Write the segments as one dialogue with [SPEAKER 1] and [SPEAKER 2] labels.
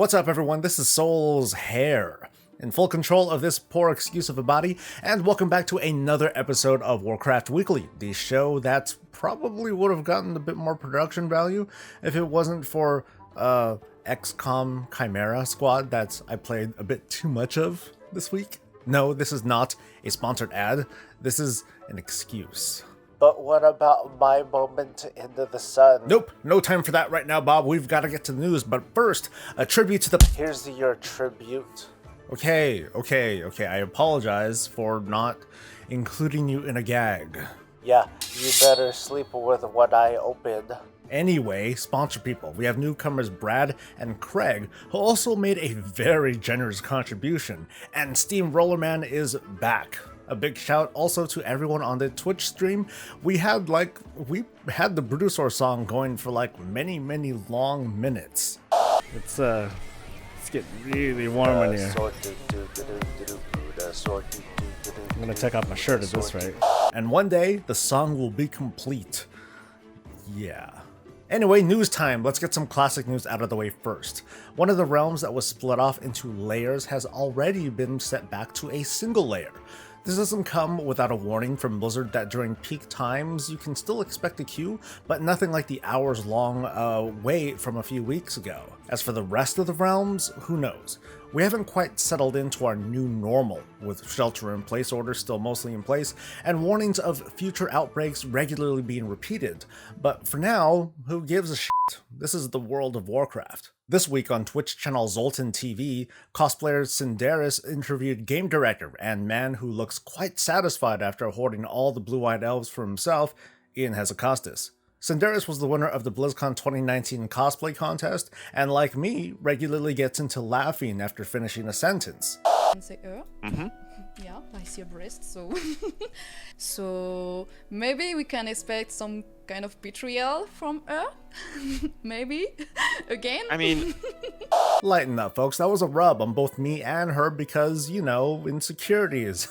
[SPEAKER 1] What's up everyone, this is Soul's Hair, in full control of this poor excuse of a body, and welcome back to another episode of Warcraft Weekly, the show that probably would have gotten a bit more production value if it wasn't for XCOM Chimera squad that I played a bit too much of this week. No, this is not a sponsored ad, this is an excuse.
[SPEAKER 2] But what about my moment into the sun?
[SPEAKER 1] Nope, no time for that right now, Bob. We've got to get to the news, but first, a tribute to the...
[SPEAKER 2] Here's your tribute.
[SPEAKER 1] Okay, I apologize for not including you in a gag.
[SPEAKER 2] Yeah, you better sleep with what I opened.
[SPEAKER 1] Anyway, sponsor people. We have newcomers Brad and Craig, who also made a very generous contribution, and Steamrollerman is back. A big shout also to everyone on the Twitch stream. We had the Brutosaur song going for like many long minutes. It's getting really warm in here. I'm gonna take off my shirt at this rate. And one day, the song will be complete. Yeah. Anyway, news time. Let's get some classic news out of the way first. One of the realms that was split off into layers has already been set back to a single layer. This doesn't come without a warning from Blizzard that during peak times you can still expect a queue, but nothing like the hours-long wait from a few weeks ago. As for the rest of the realms, who knows? We haven't quite settled into our new normal, with shelter-in-place orders still mostly in place, and warnings of future outbreaks regularly being repeated. But for now, who gives a shit? This is the world of Warcraft. This week on Twitch channel Zoltan TV, cosplayer Cinderys interviewed game director and man who looks quite satisfied after hoarding all the blue-eyed elves for himself, Ion Hazzikostas. Cinderys was the winner of the BlizzCon 2019 cosplay contest, and like me, regularly gets into laughing after finishing a sentence.
[SPEAKER 3] Say yeah, I see a breast, so so maybe we can expect some kind of betrayal from her. Maybe again.
[SPEAKER 4] I mean,
[SPEAKER 1] lighten up, folks. That was a rub on both me and her because, you know, insecurities.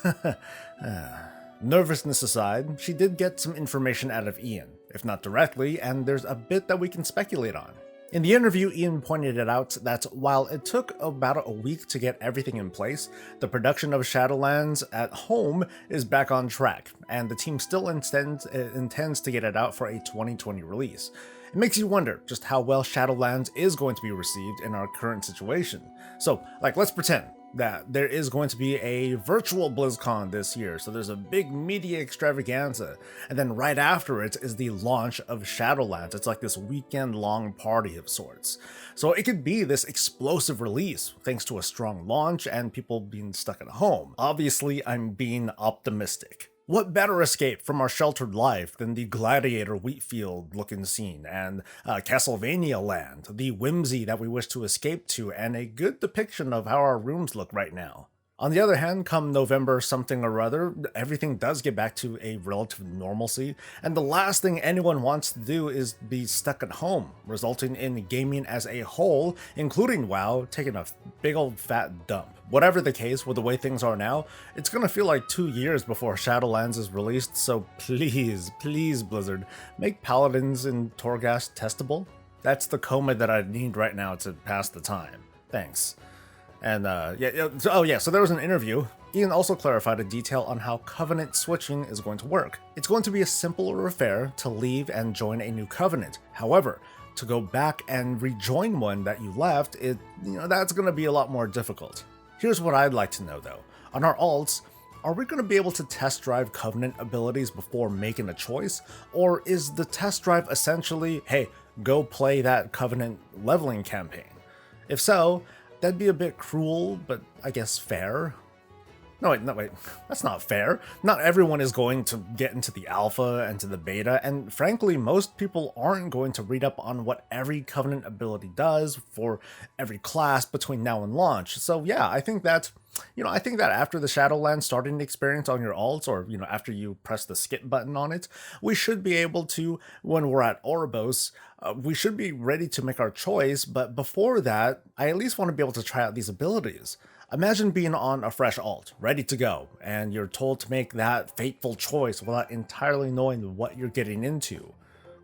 [SPEAKER 1] Nervousness aside, she did get some information out of Ion, if not directly, and there's a bit that we can speculate on. In the interview, Ion pointed it out that while it took about a week to get everything in place, the production of Shadowlands at home is back on track, and the team still intends to get it out for a 2020 release. It makes you wonder just how well Shadowlands is going to be received in our current situation. So, let's pretend that there is going to be a virtual BlizzCon this year, so there's a big media extravaganza, and then right after it is the launch of Shadowlands. It's like this weekend-long party of sorts. So it could be this explosive release, thanks to a strong launch and people being stuck at home. Obviously, I'm being optimistic. What better escape from our sheltered life than the Gladiator Wheatfield looking scene and Castlevania land, the whimsy that we wish to escape to, and a good depiction of how our rooms look right now. On the other hand, come November something or other, everything does get back to a relative normalcy, and the last thing anyone wants to do is be stuck at home, resulting in gaming as a whole, including WoW, taking a big old fat dump. Whatever the case, with the way things are now, it's gonna feel like 2 years before Shadowlands is released, so please Blizzard, make Paladins and Torghast testable. That's the coma that I need right now to pass the time. Thanks. And so there was an interview. Ion also clarified a detail on how Covenant switching is going to work. It's going to be a simpler affair to leave and join a new Covenant. However, to go back and rejoin one that you left, that's going to be a lot more difficult. Here's what I'd like to know though. On our alts, are we going to be able to test drive Covenant abilities before making a choice? Or is the test drive essentially, hey, go play that Covenant leveling campaign? If so, that'd be a bit cruel, but I guess fair. No wait, that's not fair. Not everyone is going to get into the alpha and to the beta, and frankly, most people aren't going to read up on what every Covenant ability does for every class between now and launch. So yeah, I think that after the Shadowlands starting experience on your alts, or after you press the skip button on it, we should be able to, when we're at Oribos, we should be ready to make our choice, but before that, I at least want to be able to try out these abilities. Imagine being on a fresh alt, ready to go, and you're told to make that fateful choice without entirely knowing what you're getting into.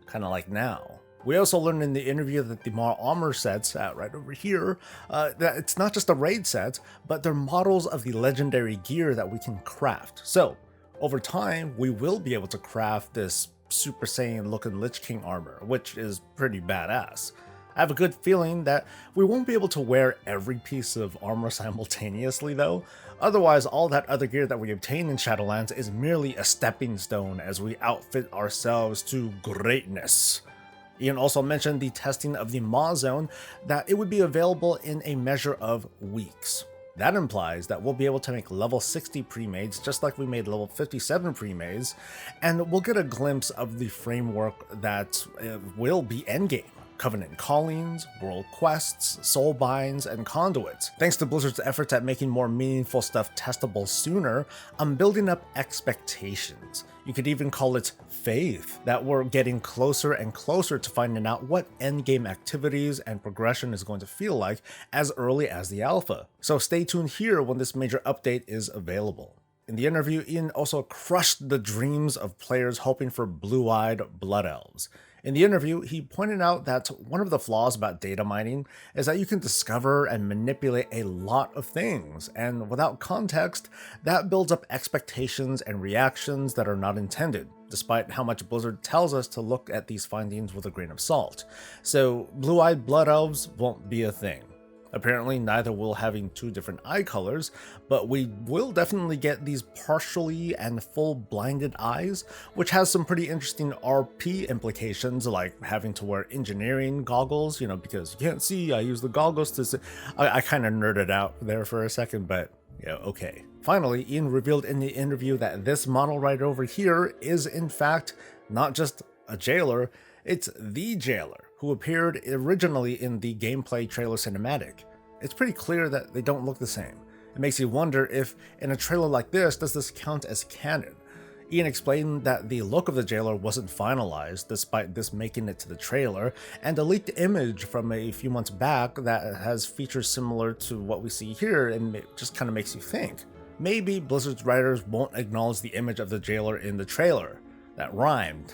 [SPEAKER 1] Kinda like now. We also learned in the interview that the model armor sets, right over here, that it's not just a raid set, but they're models of the legendary gear that we can craft. So, over time, we will be able to craft this Super Saiyan looking Lich King armor, which is pretty badass. I have a good feeling that we won't be able to wear every piece of armor simultaneously though, otherwise all that other gear that we obtain in Shadowlands is merely a stepping stone as we outfit ourselves to greatness. Ian also mentioned the testing of the Maw Zone, that it would be available in a measure of weeks. That implies that we'll be able to make level 60 pre-mades just like we made level 57 pre-mades, and we'll get a glimpse of the framework that will be endgame. Covenant Callings, World Quests, Soul Binds, and Conduits. Thanks to Blizzard's efforts at making more meaningful stuff testable sooner, I'm building up expectations. You could even call it faith, that we're getting closer and closer to finding out what endgame activities and progression is going to feel like as early as the alpha. So stay tuned here when this major update is available. In the interview, Ian also crushed the dreams of players hoping for blue-eyed Blood Elves. In the interview, he pointed out that one of the flaws about data mining is that you can discover and manipulate a lot of things, and without context, that builds up expectations and reactions that are not intended, despite how much Blizzard tells us to look at these findings with a grain of salt. So, blue-eyed Blood Elves won't be a thing. Apparently, neither will having two different eye colors, but we will definitely get these partially and full blinded eyes, which has some pretty interesting RP implications, like having to wear engineering goggles, because you can't see. I use the goggles to see. I kind of nerded out there for a second, but okay. Finally, Ian revealed in the interview that this model right over here is in fact not just a jailer, it's the jailer, who appeared originally in the gameplay trailer cinematic. It's pretty clear that they don't look the same. It makes you wonder if, in a trailer like this, does this count as canon? Ian explained that the look of the jailer wasn't finalized, despite this making it to the trailer, and a leaked image from a few months back that has features similar to what we see here, and it just kind of makes you think. Maybe Blizzard's writers won't acknowledge the image of the jailer in the trailer. That rhymed.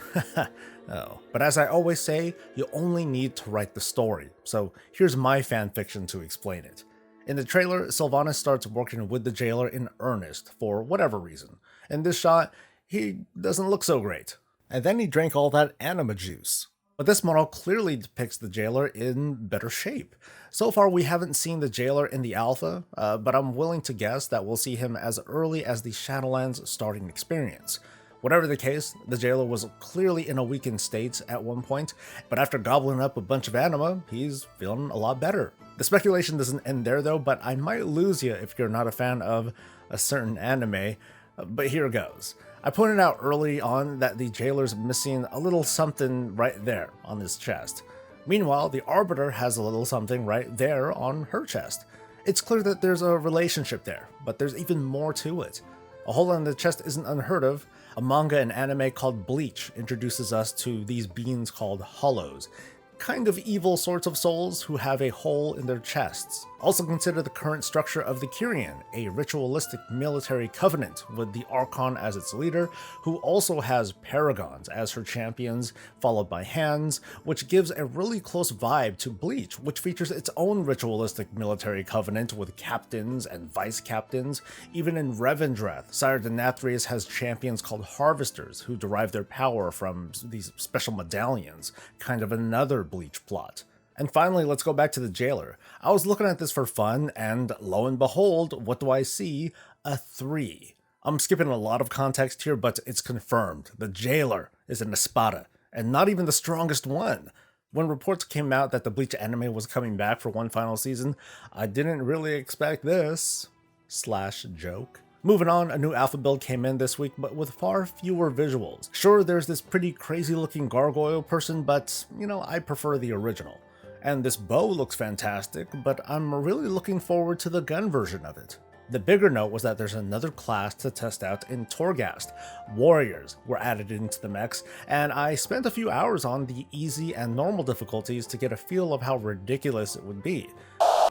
[SPEAKER 1] Oh. But as I always say, you only need to write the story, so here's my fanfiction to explain it. In the trailer, Sylvanas starts working with the jailer in earnest for whatever reason. In this shot, he doesn't look so great. And then he drank all that anima juice. But this model clearly depicts the jailer in better shape. So far we haven't seen the jailer in the alpha, but I'm willing to guess that we'll see him as early as the Shadowlands starting experience. Whatever the case, the jailer was clearly in a weakened state at one point, but after gobbling up a bunch of anima, he's feeling a lot better. The speculation doesn't end there though, but I might lose you if you're not a fan of a certain anime, but here goes. I pointed out early on that the jailer's missing a little something right there on his chest. Meanwhile, the Arbiter has a little something right there on her chest. It's clear that there's a relationship there, but there's even more to it. A hole in the chest isn't unheard of. A manga and anime called Bleach introduces us to these beings called Hollows, kind of evil sorts of souls who have a hole in their chests. Also consider the current structure of the Kyrian, a ritualistic military covenant with the Archon as its leader, who also has Paragons as her champions, followed by Hands, which gives a really close vibe to Bleach, which features its own ritualistic military covenant with captains and vice captains. Even in Revendreth, Sire Denathrius has champions called Harvesters, who derive their power from these special medallions, kind of another Bleach plot. And finally, let's go back to the jailer. I was looking at this for fun, and lo and behold, what do I see? A 3. I'm skipping a lot of context here, but it's confirmed. The jailer is an Espada, and not even the strongest one. When reports came out that the Bleach anime was coming back for one final season, I didn't really expect this. /joke. Moving on, a new alpha build came in this week, but with far fewer visuals. Sure, there's this pretty crazy looking gargoyle person, but, I prefer the original. And this bow looks fantastic, but I'm really looking forward to the gun version of it. The bigger note was that there's another class to test out in Torghast. Warriors were added into the mechs, and I spent a few hours on the easy and normal difficulties to get a feel of how ridiculous it would be.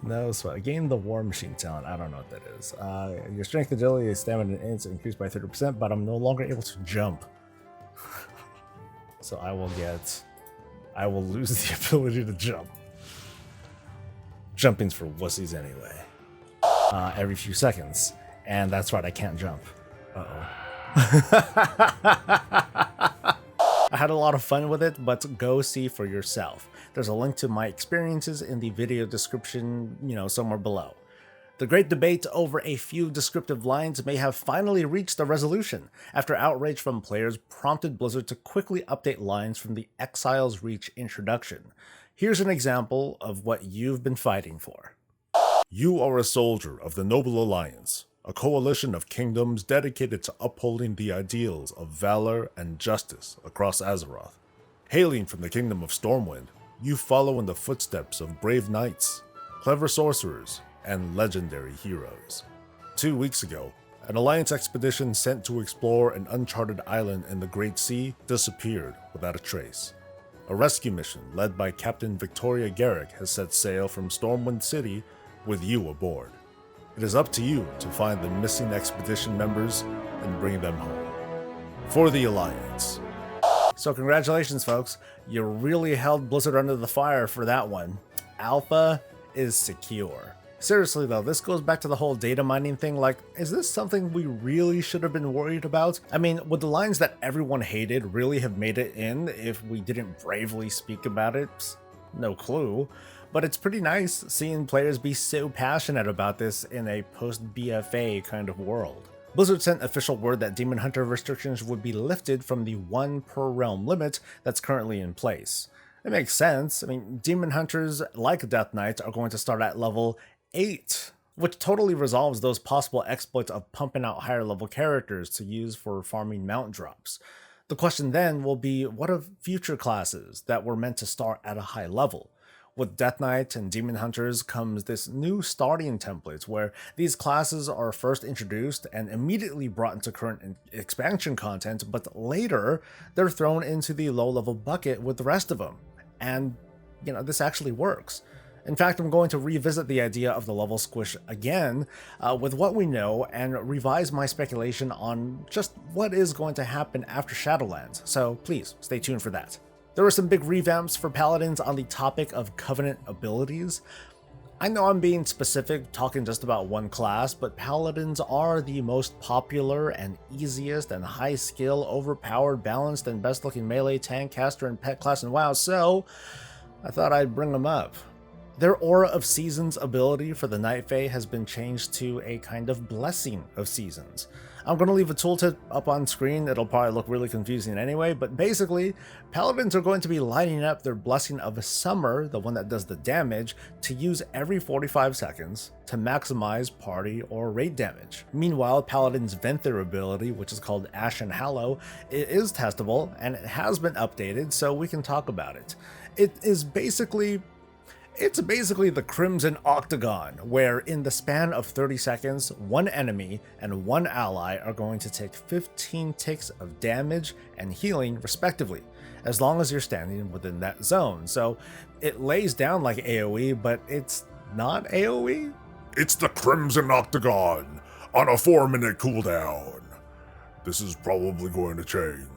[SPEAKER 1] No sweat. Gain the War Machine talent. I don't know what that is. Your strength, agility, stamina, and ins increased by 30%, but I'm no longer able to jump. So I will get I will lose the ability to jump. Jumping's for wussies anyway. Every few seconds. And that's right, I can't jump. Uh-oh. I had a lot of fun with it, but go see for yourself. There's a link to my experiences in the video description, somewhere below. The great debate over a few descriptive lines may have finally reached a resolution, after outrage from players prompted Blizzard to quickly update lines from the Exile's Reach introduction. Here's an example of what you've been fighting for.
[SPEAKER 4] You are a soldier of the Noble Alliance, a coalition of kingdoms dedicated to upholding the ideals of valor and justice across Azeroth. Hailing from the kingdom of Stormwind, you follow in the footsteps of brave knights, clever sorcerers, and legendary heroes. 2 weeks ago, an Alliance expedition sent to explore an uncharted island in the Great Sea disappeared without a trace. A rescue mission led by Captain Victoria Garrick has set sail from Stormwind City with you aboard. It is up to you to find the missing expedition members and bring them home. For the Alliance.
[SPEAKER 1] So congratulations, folks. You really held Blizzard under the fire for that one. Alpha is secure. Seriously though, this goes back to the whole data mining thing. Like, is this something we really should have been worried about? I mean, would the lines that everyone hated really have made it in if we didn't bravely speak about it? No clue. But it's pretty nice seeing players be so passionate about this in a post-BFA kind of world. Blizzard sent official word that Demon Hunter restrictions would be lifted from the 1 per realm limit that's currently in place. It makes sense. I mean, Demon Hunters, like Death Knights, are going to start at level 8, which totally resolves those possible exploits of pumping out higher level characters to use for farming mount drops. The question then will be, what of future classes that were meant to start at a high level? With Death Knight and Demon Hunters comes this new starting template where these classes are first introduced and immediately brought into current expansion content, but later they're thrown into the low-level bucket with the rest of them. And, this actually works. In fact, I'm going to revisit the idea of the level squish again with what we know and revise my speculation on just what is going to happen after Shadowlands, so please stay tuned for that. There were some big revamps for Paladins on the topic of Covenant abilities. I know I'm being specific, talking just about one class, but Paladins are the most popular and easiest and high skill, overpowered, balanced, and best looking melee, tank, caster, and pet class in WoW, so I thought I'd bring them up. Their Aura of Seasons ability for the Night Fae has been changed to a kind of Blessing of Seasons. I'm going to leave a tooltip up on screen, it'll probably look really confusing anyway, but basically, Paladins are going to be lining up their Blessing of Summer, the one that does the damage, to use every 45 seconds to maximize party or raid damage. Meanwhile, Paladins vent their ability, which is called Ashen Hallow. It is testable, and it has been updated, so we can talk about it. It's basically the Crimson Octagon, where in the span of 30 seconds, one enemy and one ally are going to take 15 ticks of damage and healing respectively, as long as you're standing within that zone. So it lays down like AoE, but it's not AoE?
[SPEAKER 4] It's the Crimson Octagon on a 4-minute cooldown. This is probably going to change.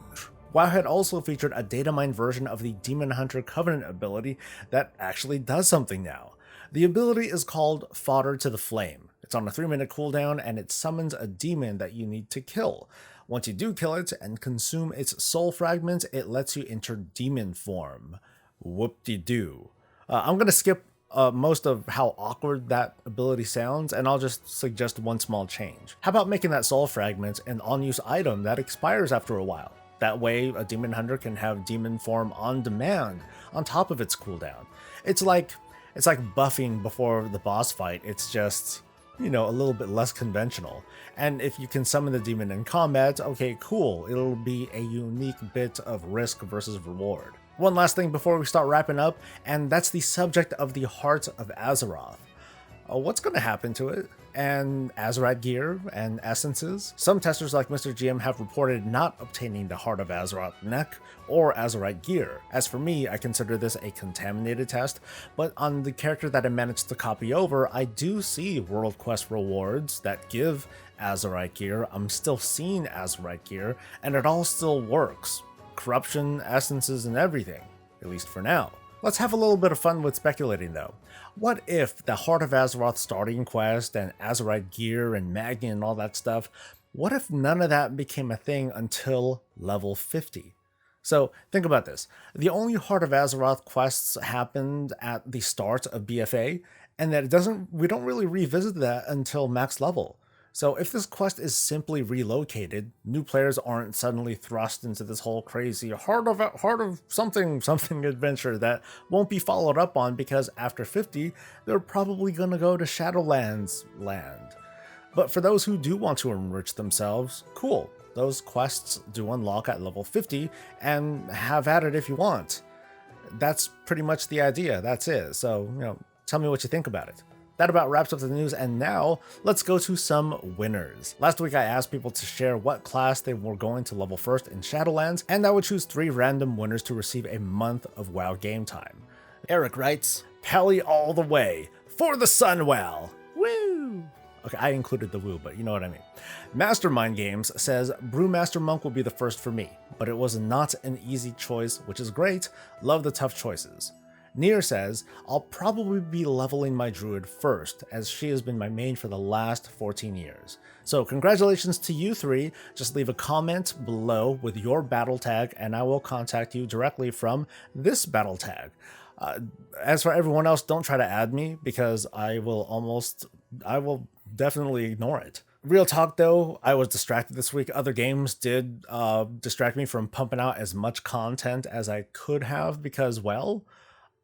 [SPEAKER 1] WoW had also featured a data mine version of the Demon Hunter Covenant ability that actually does something now. The ability is called Fodder to the Flame. It's on a 3-minute cooldown and it summons a demon that you need to kill. Once you do kill it and consume its soul fragment, it lets you enter demon form. Whoop-de-doo. I'm going to skip most of how awkward that ability sounds, and I'll just suggest one small change. How about making that soul fragment an on-use item that expires after a while? That way, a Demon Hunter can have demon form on demand on top of its cooldown. It's like buffing before the boss fight. It's just, a little bit less conventional. And if you can summon the demon in combat, okay, cool. It'll be a unique bit of risk versus reward. One last thing before we start wrapping up, and that's the subject of the Heart of Azeroth. What's going to happen to it? And Azerite gear and essences? Some testers like Mr. GM have reported not obtaining the Heart of Azeroth neck or Azerite gear. As for me, I consider this a contaminated test, but on the character that I managed to copy over, I do see World Quest rewards that give Azerite gear. I'm still seeing Azerite gear, and it all still works. Corruption, essences, and everything. at least for now. Let's have a little bit of fun with speculating though. What if the Heart of Azeroth starting quest and Azerite gear and Magni and all that stuff, what if none of that became a thing until level 50? So think about this. The only Heart of Azeroth quests happened at the start of BFA, and that we don't really revisit that until max level. So if this quest is simply relocated, new players aren't suddenly thrust into this whole crazy heart of something adventure that won't be followed up on because after 50, they're probably gonna go to Shadowlands land. But for those who do want to enrich themselves, cool. Those quests do unlock at level 50, and have at it if you want. That's pretty much the idea, that's it. So, tell me what you think about it. That about wraps up the news, and now let's go to some winners. Last week I asked people to share what class they were going to level first in Shadowlands, and I would choose 3 random winners to receive a month of WoW game time. Eric writes, Pally all the way, for the Sunwell! Woo! Okay, I included the woo, but you know what I mean. Mastermind Games says, Brewmaster Monk will be the first for me, but it was not an easy choice, which is great. Love the tough choices. Nier says, I'll probably be leveling my druid first, as she has been my main for the last 14 years. So congratulations to you 3, just leave a comment below with your battle tag and I will contact you directly from this battle tag. As for everyone else, don't try to add me because I will definitely ignore it. Real talk though, I was distracted this week. Other games did distract me from pumping out as much content as I could have because, well,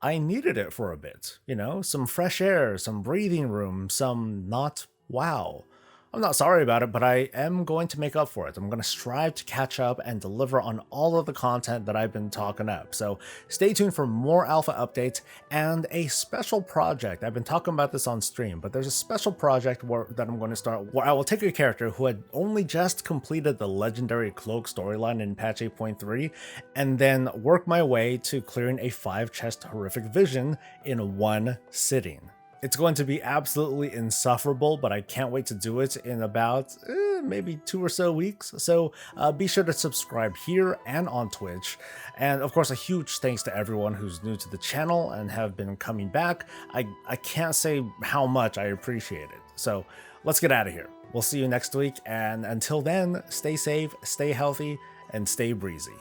[SPEAKER 1] I needed it for a bit, some fresh air, some breathing room, some not wow. I'm not sorry about it, but I am going to make up for it. I'm going to strive to catch up and deliver on all of the content that I've been talking up. So stay tuned for more alpha updates and a special project. I've been talking about this on stream, but there's a special project that I'm going to start where I will take a character who had only just completed the legendary cloak storyline in patch 8.3 and then work my way to clearing a 5-chest horrific vision in one sitting. It's going to be absolutely insufferable, but I can't wait to do it in about maybe 2 or so weeks. So be sure to subscribe here and on Twitch. And of course, a huge thanks to everyone who's new to the channel and have been coming back. I can't say how much I appreciate it. So let's get out of here. We'll see you next week. And until then, stay safe, stay healthy, and stay breezy.